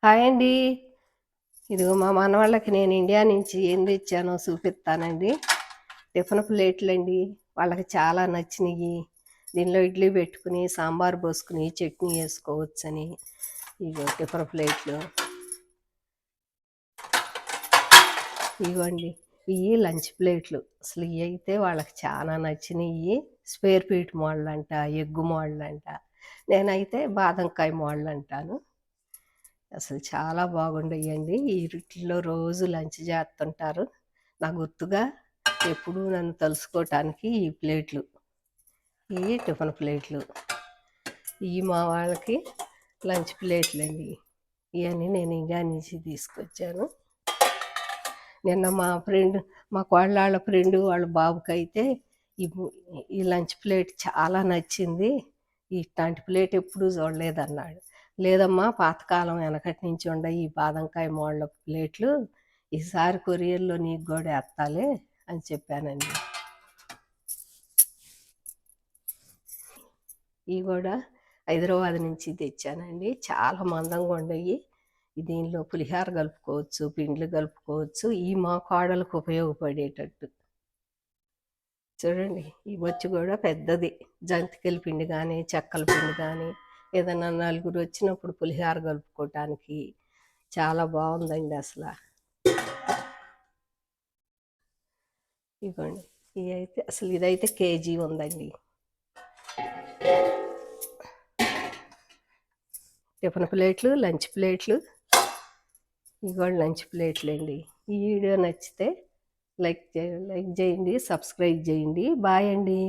Hi అండి. ఇదిగో మా మనవాళ్ళకి నేను ఇండియా నుంచి ఏం తెచ్చానో చూపిస్తానండి. టిఫిన్ ప్లేట్లండి. వాళ్ళకి చాలా నచ్చినాయి. దీనిలో ఇడ్లీ పెట్టుకుని సాంబార్ పోసుకుని చట్నీ వేసుకోవచ్చని. ఇగో టిఫిన్ ప్లేట్లు ఇవ్వండి. ఇవి లంచ్ ప్లేట్లు. అసలు ఇవి అయితే వాళ్ళకి చాలా నచ్చినాయి. స్పేర్ పీట్ మోడల్ అంట, ఎగ్గు మోడల్ అంట. నేనైతే బాదంకాయ మోడల్ అంటాను. అసలు చాలా బాగుండేయండి. వీటిల్లో రోజు లంచ్ చేస్తుంటారు. నా గుర్తుగా ఎప్పుడూ నన్ను తలుసుకోవటానికి ఈ ప్లేట్లు, ఈ టిఫిన్ ప్లేట్లు, ఇవి మా వాళ్ళకి లంచ్ ప్లేట్లు అండి. ఇవన్నీ నేను ఇండియా నుంచి తీసుకొచ్చాను. నిన్న మా కోళ్ళ ఫ్రెండ్ వాళ్ళ బాబుకి అయితే ఈ లంచ్ ప్లేట్ చాలా నచ్చింది. ఇట్లాంటి ప్లేట్ ఎప్పుడూ చూడలేదన్నాడు. లేదమ్మా, పాతకాలం వెనకటి నుంచి ఉండే ఈ బాదంకాయ మోడల్ ప్లేట్లు ఈసారి కొరియర్లో నీకు కూడా ఎత్తాలే అని చెప్పానండి. ఇవి కూడా హైదరాబాద్ నుంచి తెచ్చానండి. చాలా మందంగా ఉండయి. దీనిలో పులిహార కలుపుకోవచ్చు, పిండ్లు కలుపుకోవచ్చు. ఈ మా కోడలకు ఉపయోగపడేటట్టు చూడండి. ఈ బొచ్చు కూడా పెద్దది. జంతికల పిండి కానీ, చెక్కల పిండి కానీ, ఏదైనా నలుగురు వచ్చినప్పుడు పులిహార కలుపుకోవటానికి చాలా బాగుందండి అసలు. ఇవ్వండి. ఇదైతే కేజీ ఉందండి. టిఫిన్ ప్లేట్లు, లంచ్ ప్లేట్లు. ఇవాళ లంచ్ ప్లేట్లు అండి. ఈ వీడియో నచ్చితే లైక్ చేయండి, సబ్స్క్రైబ్ చేయండి. బాయ్ అండి.